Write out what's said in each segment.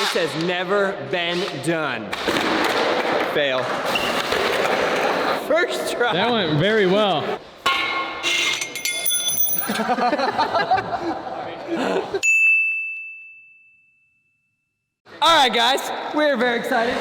This has never been done. Fail. First try. That went very well. All right, guys, we're very excited.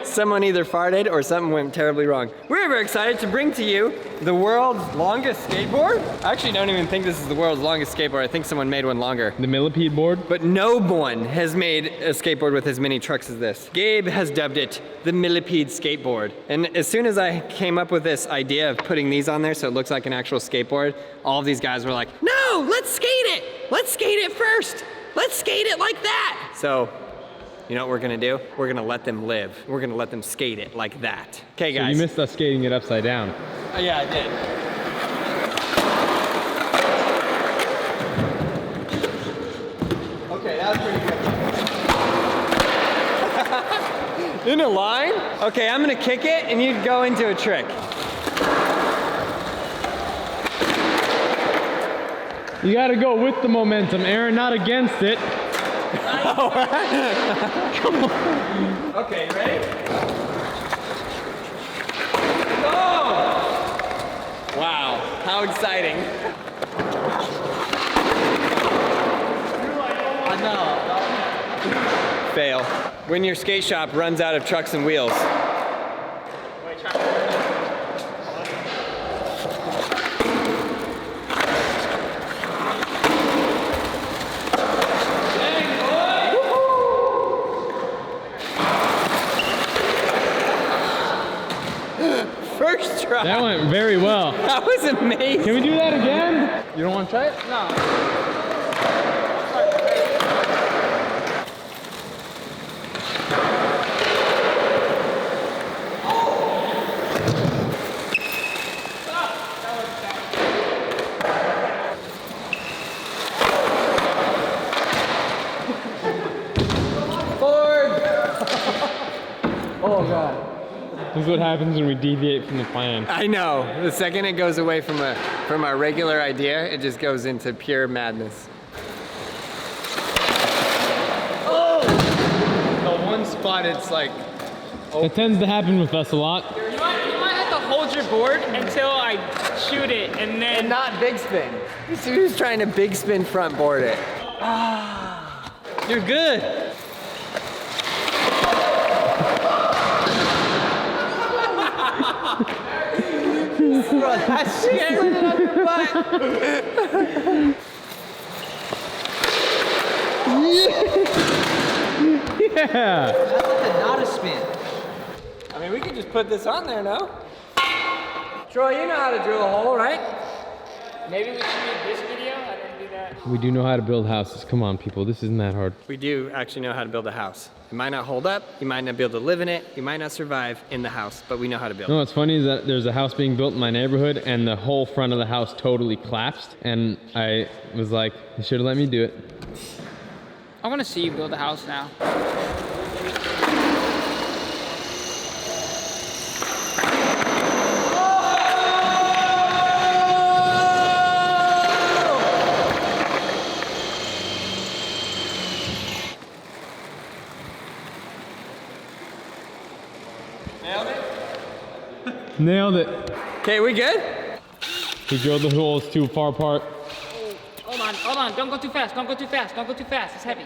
Someone either farted or something went terribly wrong. We're very excited to bring to you the world's longest skateboard. I actually don't even think this is the world's longest skateboard. I think someone made one longer. The millipede board? But no one has made a skateboard with as many trucks as this. Gabe has dubbed it the millipede skateboard. And as soon as I came up with this idea of putting these on there so it looks like an actual skateboard, all of these guys were like, no, let's skate it. Let's skate it first. Let's skate it like that. So, you know what we're gonna do? We're gonna let them live. We're gonna let them skate it like that. Okay, guys. So you missed us skating it upside down. Oh, yeah, I did. Okay, that was pretty good. In a line? Okay, I'm gonna kick it and you go into a trick. You gotta go with the momentum, Aaron, not against it. Come on. Okay, ready? Oh! Wow, how exciting. Fail. When your skate shop runs out of trucks and wheels. First try. That went very well. That was amazing. Can we do that again? You don't want to try it? No. Oh God. This is what happens when we deviate from the plan. I know. The second it goes away from our regular idea, it just goes into pure madness. Oh! The one spot, it's like. Oh. It tends to happen with us a lot. You might have to hold your board until I shoot it, and then. And not big spin. See who's trying to big spin front board it. Ah, you're good. Bro, that shit landed on your butt. Yeah. That's like not a spin. I mean, we could just put this on there, no? Troy, you know how to drill a hole, right? Maybe we should make this video. I didn't do that. We do know how to build houses. Come on, people. This isn't that hard. We do actually know how to build a house. It might not hold up, you might not be able to live in it, you might not survive in the house, but we know how to build You know it. what's funny is that there's a house being built in my neighborhood and the whole front of the house totally collapsed. And I was like, you should have let me do it. I want to see you build a house now. Nailed it. Okay, we good? We drilled the holes too far apart. Hold on. Don't go too fast. Don't go too fast. It's heavy.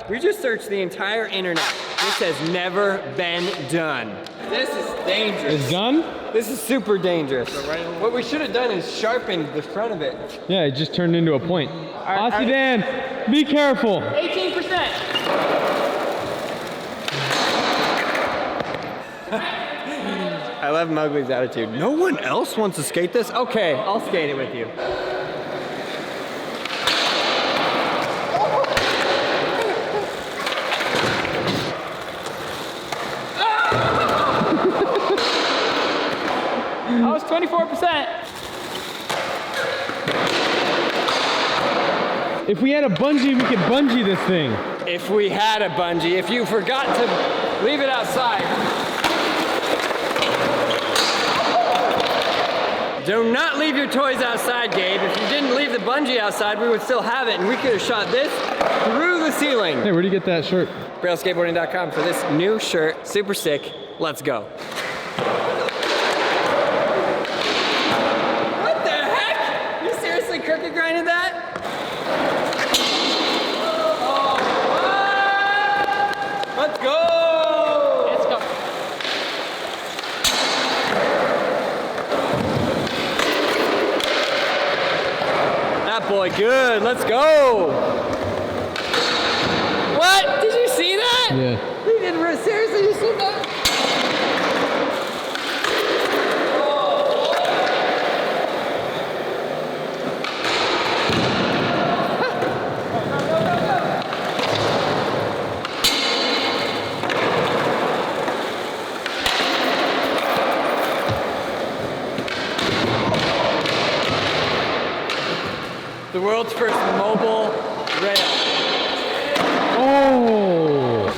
We just searched the entire internet. This has never been done. This is dangerous. It's done? This is super dangerous. What we should have done is sharpened the front of it. Yeah, it just turned into a point. Aussie Dan, be careful. 18%. I love Mowgli's attitude. No one else wants to skate this? Okay, I'll skate it with you. I was 24%. If we had a bungee, we could bungee this thing. If we had a bungee, if you forgot to leave it outside. Do not leave your toys outside, Gabe. If you didn't leave the bungee outside, we would still have it, and we could have shot this through the ceiling. Hey, where'd you get that shirt? BrailleSkateboarding.com for this new shirt. Super sick. Let's go. What the heck? You seriously crooked grinded that? Let's go! Let's go. That boy, good. Let's go. What? Did you see that? Yeah. He did. Seriously, you see that? The world's first mobile rail. Oh!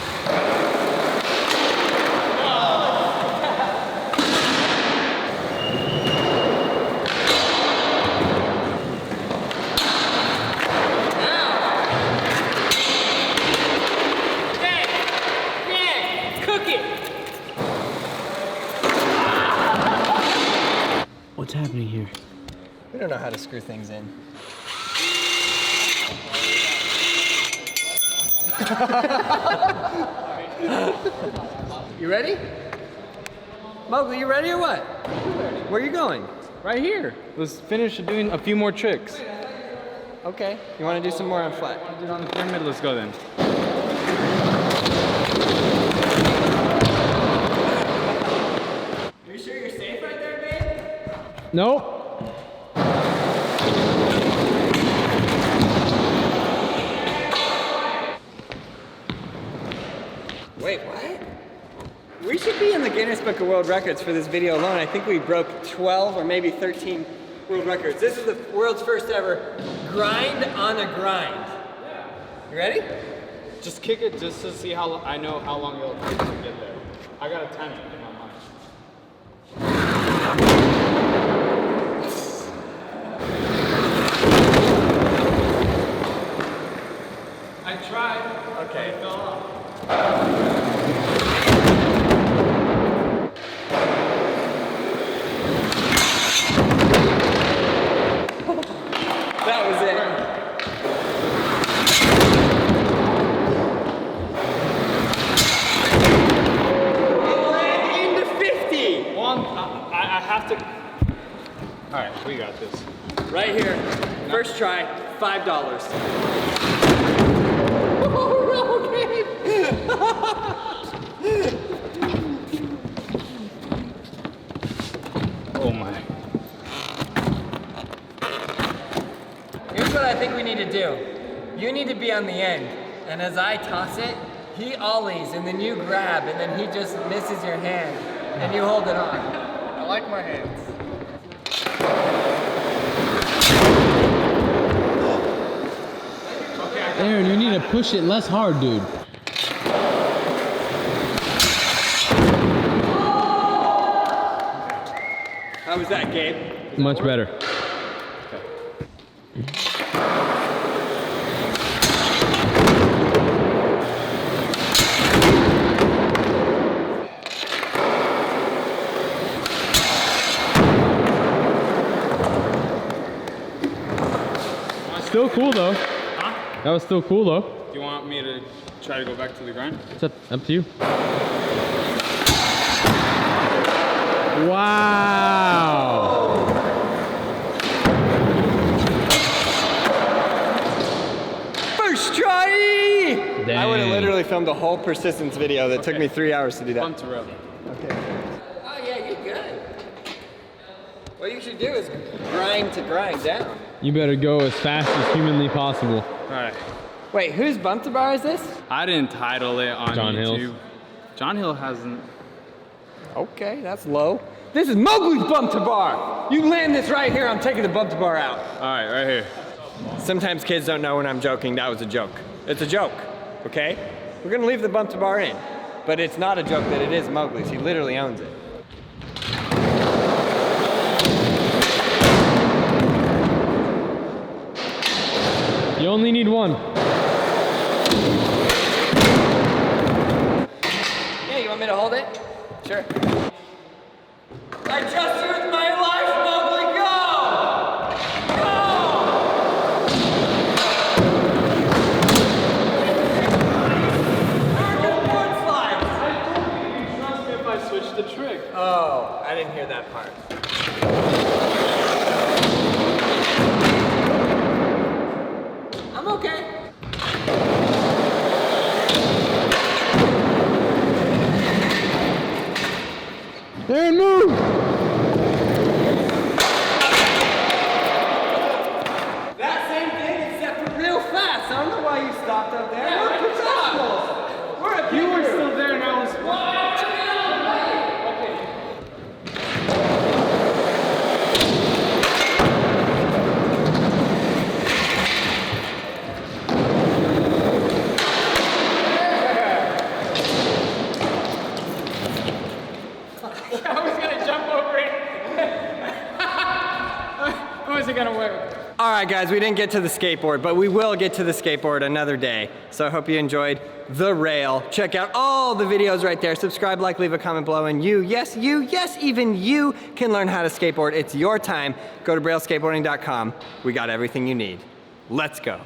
Cook it. What's happening here? We don't know how to screw things in. You ready? Mowgli, you ready or what? Where are you going? Right here. Let's finish doing a few more tricks. Okay. You want to do some more on flat? Did on the pyramid. Let's go then. Are you sure you're safe right there, babe? Nope. Wait, what? We should be in the Guinness Book of World Records for this video alone. I think we broke 12 or maybe 13 world records. This is the world's first ever grind on a grind. You ready? Just kick it just to see how I know how long it'll take to get there. I got a timer in my mind. I tried. Okay. It fell off. That was it. Into 50. One, I have to. All right, we got this. Right here. First try, $5. Oh my. Here's what I think we need to do. You need to be on the end, and as I toss it, he ollies, and then you grab, and then he just misses your hand, and you hold it on. I like my hands. Aaron, you need to push it less hard, dude. How was that, Gabe? Much better. Still cool though. Huh? That was still cool though. Do you want me to try to go back to the grind? It's up to you. Wow. First try! Dang. I would have literally filmed a whole persistence video that took me 3 hours to do that. Bump to rail. Okay. Oh yeah, you're good. What you should do is grind to grind down. You better go as fast as humanly possible. All right. Wait, whose bump to bar is this? I didn't title it on John YouTube. Hill's. John Hill hasn't. Okay, that's low. This is Mowgli's bump to bar. You land this right here, I'm taking the bump to bar out. All right, right here. Sometimes kids don't know when I'm joking. That was a joke. It's a joke, okay? We're gonna leave the bump to bar in, but it's not a joke that it is Mowgli's. He literally owns it. You only need one. Yeah, you want me to hold it? Sure. I trust you with my life, Mowgli. Go! Go! Good board slides. I told you you trust me if I switch the trick. Oh, I didn't hear that part. I'm okay. Aaron, move! That same thing, except for real fast. I don't know why you stopped up there. We're professionals. We're a You were still there and I was. I was gonna jump over it. I wasn't gonna work. All right, guys, we didn't get to the skateboard, but we will get to the skateboard another day. So I hope you enjoyed the rail. Check out all the videos right there. Subscribe, like, leave a comment below, and yes, even you can learn how to skateboard. It's your time. Go to brailleskateboarding.com. We got everything you need. Let's go.